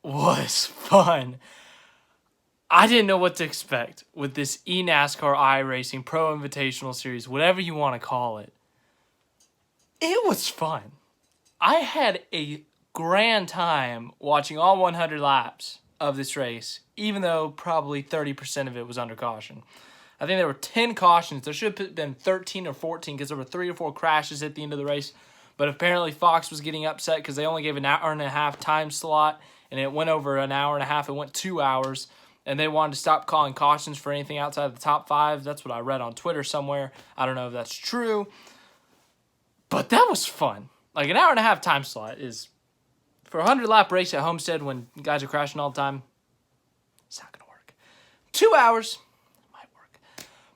was fun. I didn't know what to expect with this eNASCAR iRacing Pro Invitational Series, whatever you want to call it. It was fun. I had a grand time watching all 100 laps of this race, even though probably 30% of it was under caution. I think there were 10 cautions. There should have been 13 or 14 because there were 3 or 4 crashes at the end of the race. But apparently Fox was getting upset because they only gave an hour and a half time slot, and it went over an hour and a half. It went 2 hours, and they wanted to stop calling cautions for anything outside of the top 5. That's what I read on Twitter somewhere. I don't know if that's true. But that was fun. Like, an hour and a half time slot is, for a 100-lap race at Homestead when guys are crashing all the time, it's not going to work. 2 hours might work.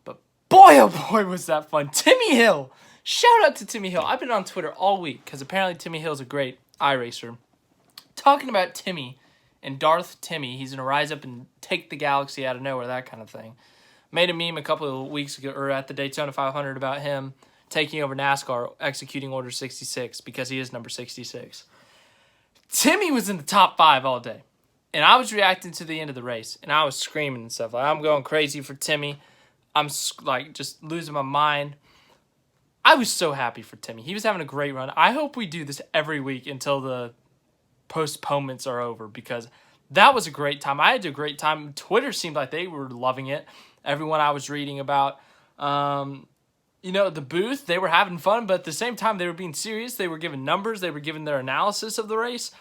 But boy, oh boy, was that fun. Timmy Hill. Shout out to Timmy Hill. I've been on Twitter all week because apparently Timmy Hill's a great iRacer. Talking about Timmy and Darth Timmy. He's going to rise up and take the galaxy out of nowhere, that kind of thing. Made a meme a couple of weeks ago, or at the Daytona 500, about him taking over NASCAR, executing Order 66, because he is number 66. Timmy was in the top 5 all day. And I was reacting to the end of the race, and I was screaming and stuff. Like, I'm going crazy for Timmy. I'm like just losing my mind. I was so happy for Timmy. He was having a great run. I hope we do this every week until the postponements are over, because that was a great time. I had a great time. Twitter seemed like they were loving it. Everyone I was reading about, the booth, they were having fun, but at the same time, they were being serious. They were giving numbers. They were giving their analysis of the race.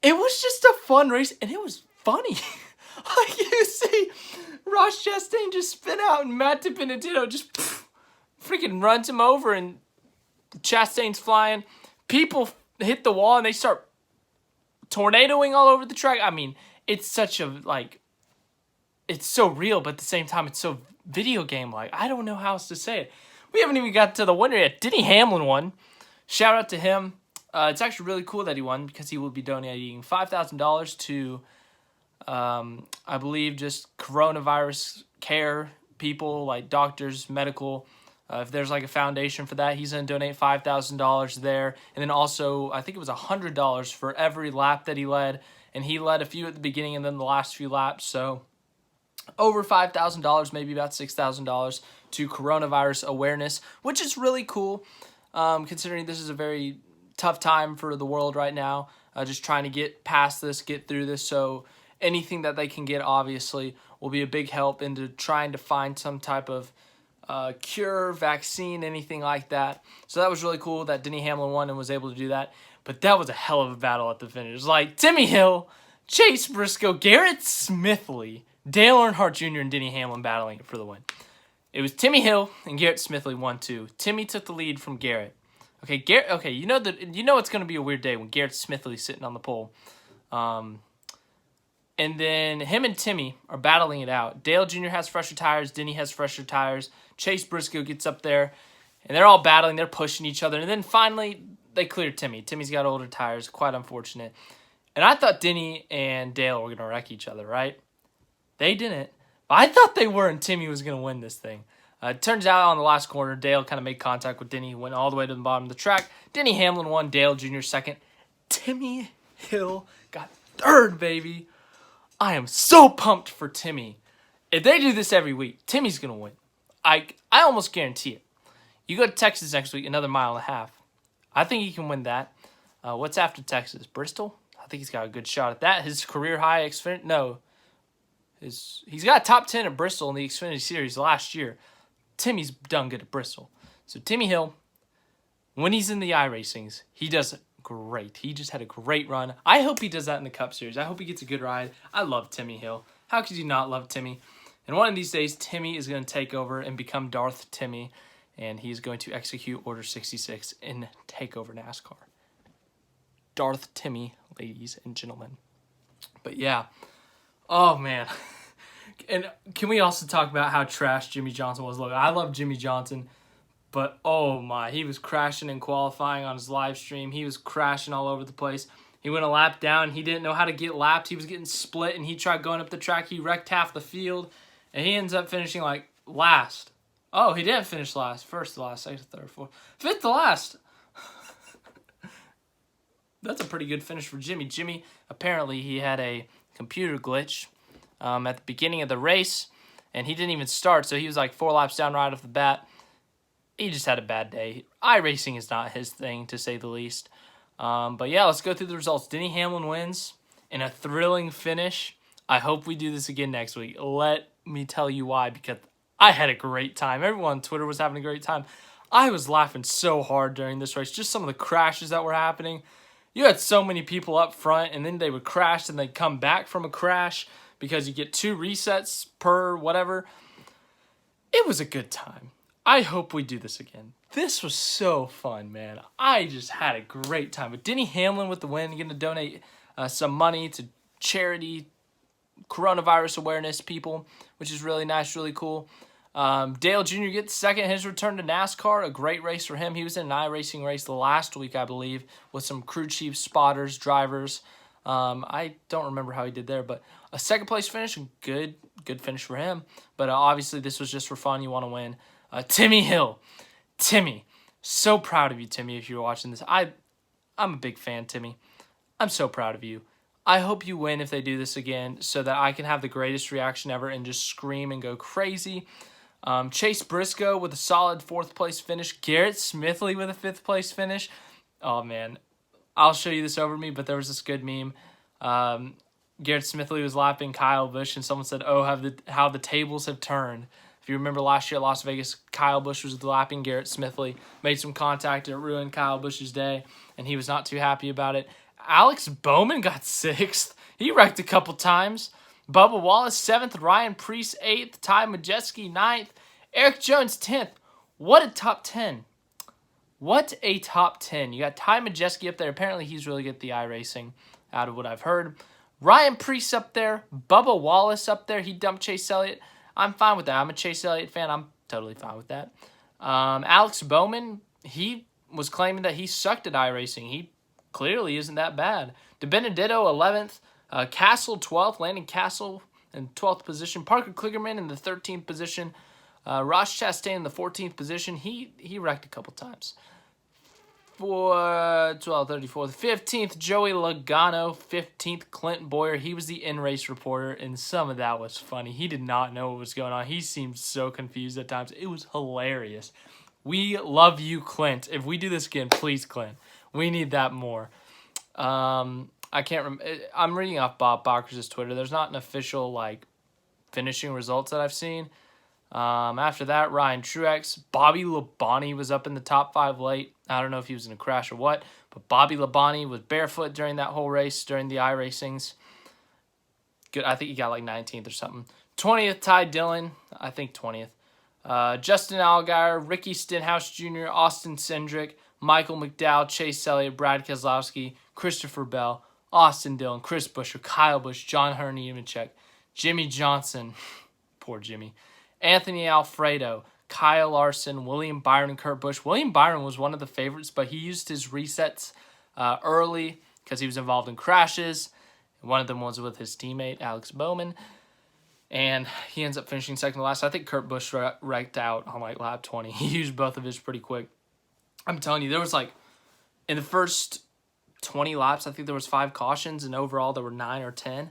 It was just a fun race, and it was funny. Like, you see Ross Chastain just spin out, and Matt DiBenedetto just freaking runs him over, and Chastain's flying. People hit the wall, and they start tornadoing all over the track. I mean, it's such a, it's so real, but at the same time, it's so video game-like. I don't know how else to say it. We haven't even got to the winner yet. Denny Hamlin won. Shout out to him. It's actually really cool that he won, because he will be donating $5,000 to, I believe, just coronavirus care people, like doctors, medical. If there's like a foundation for that, he's going to donate $5,000 there. And then also, I think it was $100 for every lap that he led. And he led a few at the beginning and then the last few laps. So over $5,000, maybe about $6,000 to coronavirus awareness, which is really cool, considering this is a very tough time for the world right now, just trying to get past this, get through this. So anything that they can get, obviously, will be a big help into trying to find some type of cure, vaccine, anything like that. So that was really cool that Denny Hamlin won and was able to do that. But that was a hell of a battle at the finish. Like, Timmy Hill, Chase Briscoe, Garrett Smithley, Dale Earnhardt Jr., and Denny Hamlin battling it for the win. It was Timmy Hill and Garrett Smithley 1-2. Timmy took the lead from Garrett. Okay, Garrett. Okay, you know it's going to be a weird day when Garrett Smithley's sitting on the pole. And then him and Timmy are battling it out. Dale Jr. has fresher tires. Denny has fresher tires. Chase Briscoe gets up there, and they're all battling. They're pushing each other. And then finally, they cleared Timmy. Timmy's got older tires. Quite unfortunate. And I thought Denny and Dale were going to wreck each other, right? They didn't. But I thought they were, and Timmy was going to win this thing. It turns out on the last corner, Dale kind of made contact with Denny, went all the way to the bottom of the track. Denny Hamlin won, Dale Jr. second. Timmy Hill got third, baby. I am so pumped for Timmy. If they do this every week, Timmy's going to win. I almost guarantee it. You go to Texas next week, another mile and a half. I think he can win that. What's after Texas? Bristol? I think he's got a good shot at that. His career high Xfinity... No. He's got a top 10 at Bristol in the Xfinity Series last year. Timmy's done good at Bristol. So Timmy Hill, when he's in the iRacings, he does great. He just had a great run. I hope he does that in the Cup Series. I hope he gets a good ride. I love Timmy Hill. How could you not love Timmy? And one of these days, Timmy is going to take over and become Darth Timmy, and he's going to execute Order 66 and take over NASCAR. Darth Timmy, ladies and gentlemen. But yeah. Oh, man. And can we also talk about how trash Jimmie Johnson was? Look, I love Jimmie Johnson, but oh my, he was crashing in qualifying on his live stream. He was crashing all over the place. He went a lap down. He didn't know how to get lapped. He was getting split, and he tried going up the track. He wrecked half the field, and he ends up finishing like last. Oh, he didn't finish last. First to last, second to third, fourth, fifth to last. that's a pretty good finish for Jimmie. Jimmie, apparently he had a computer glitch at the beginning of the race, and he didn't even start, so he was like 4 laps down right off the bat. He just had a bad day. iRacing is not his thing, to say the least. But yeah, let's go through the results. Denny Hamlin wins in a thrilling finish. I hope we do this again next week. Let me tell you why, because I had a great time. Everyone on Twitter was having a great time. I was laughing so hard during this race. Just some of the crashes that were happening. You had so many people up front, and then they would crash, and they'd come back from a crash because you get 2 resets per whatever. It was a good time. I hope we do this again. This was so fun, man. I just had a great time. With Denny Hamlin with the win, going to donate some money to charity, coronavirus awareness people, which is really nice, really cool. Dale Jr. gets second, his return to NASCAR, a great race for him. He was in an iRacing race last week, I believe, with some crew chiefs, spotters, drivers. I don't remember how he did there, but a second place finish, good finish for him. But obviously this was just for fun. You want to win. Timmy Hill. Timmy, so proud of you, Timmy, if you're watching this. I'm a big fan, Timmy. I'm so proud of you. I hope you win if they do this again so that I can have the greatest reaction ever and just scream and go crazy. Chase Briscoe with a solid 4th place finish. Garrett Smithley with a 5th place finish. Oh, man. I'll show you this over me, but there was this good meme. Garrett Smithley was lapping Kyle Busch, and someone said, oh, how the tables have turned. If you remember last year at Las Vegas, Kyle Busch was lapping Garrett Smithley, made some contact, and it ruined Kyle Busch's day, and he was not too happy about it. Alex Bowman got 6th. He wrecked a couple times. Bubba Wallace 7th, Ryan Preece 8th, Ty Majeski 9th, Eric Jones 10th. What a top 10. What a top 10. You got Ty Majeski up there. Apparently he's really good at the iRacing out of what I've heard. Ryan Preece up there. Bubba Wallace up there. He dumped Chase Elliott. I'm fine with that. I'm a Chase Elliott fan. I'm totally fine with that. Alex Bowman, he was claiming that he sucked at iRacing. He clearly isn't that bad. DeBenedetto 11th. Castle 12th. Landon Castle in 12th position. Parker Kligerman in the 13th position. Ross Chastain in the 14th position. He wrecked a couple times. 34th, 15th, Joey Logano, 15th, Clint Boyer. He was the in-race reporter, and some of that was funny. He did not know what was going on. He seemed so confused at times. It was hilarious. We love you, Clint. If we do this again, please, Clint. We need that more. I can't remember. I'm reading off Bob Bocker's Twitter. There's not an official, finishing results that I've seen. After that, Ryan Truex. Bobby Labonte was up in the top 5 late. I don't know if he was in a crash or what, but Bobby Labonte was barefoot during that whole race, during the iRacings. Good. I think he got 19th or something. 20th, Ty Dillon. I think 20th. Justin Allgaier, Ricky Stenhouse Jr., Austin Cindric, Michael McDowell, Chase Elliott, Brad Keselowski, Christopher Bell, Austin Dillon, Chris Buescher, Kyle Busch, John Nemechek, Jimmie Johnson. Poor Jimmie. Anthony Alfredo, Kyle Larson, William Byron, and Kurt Busch. William Byron was one of the favorites, but he used his resets early because he was involved in crashes. One of them was with his teammate, Alex Bowman. And he ends up finishing second to last. I think Kurt Busch wrecked out on lap 20. He used both of his pretty quick. I'm telling you, there was in the first 20 laps, I think there was 5 cautions, and overall there were 9 or 10.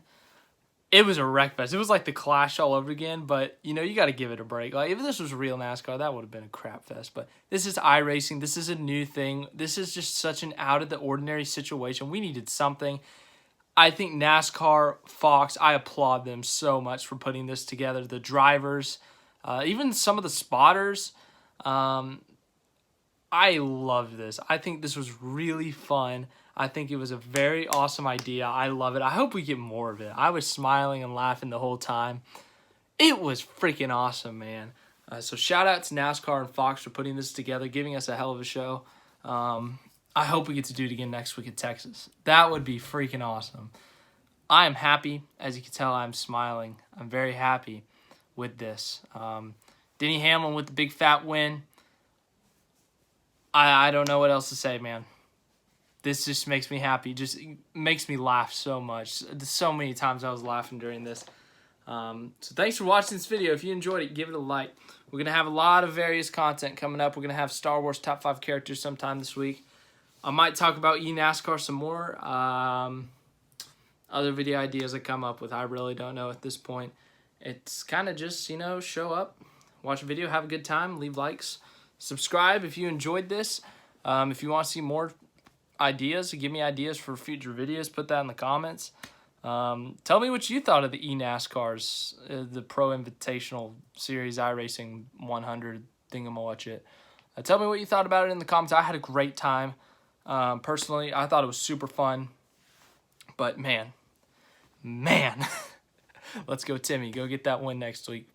It was a wreck fest. It was like the Clash all over again, but, you got to give it a break. If this was real NASCAR, that would have been a crap fest. But this is iRacing. This is a new thing. This is just such an out-of-the-ordinary situation. We needed something. I think NASCAR, Fox, I applaud them so much for putting this together. The drivers, even some of the spotters, I love this. I think this was really fun. I think it was a very awesome idea. I love it. I hope we get more of it. I was smiling and laughing the whole time. It was freaking awesome, man. So shout out to NASCAR and Fox for putting this together, giving us a hell of a show. I hope we get to do it again next week in Texas. That would be freaking awesome. I am happy. As you can tell, I'm smiling. I'm very happy with this. Denny Hamlin with the big fat win. I don't know what else to say, man. This just makes me happy. Just makes me laugh so much. So many times I was laughing during this. So thanks for watching this video. If you enjoyed it, give it a like. We're going to have a lot of various content coming up. We're going to have Star Wars top 5 characters sometime this week. I might talk about eNASCAR some more. Other video ideas I come up with, I really don't know at this point. It's kind of just, you know, show up, watch a video, have a good time, leave likes, subscribe if you enjoyed this. If you want to see more ideas, give me ideas for future videos, put that in the comments. Tell me what you thought of the eNASCARs, the Pro Invitational Series iRacing 100 thingamawatchit. Tell me what you thought about it in the comments. I had a great time. Personally, I thought it was super fun. But man, let's go Timmy. Go get that win next week.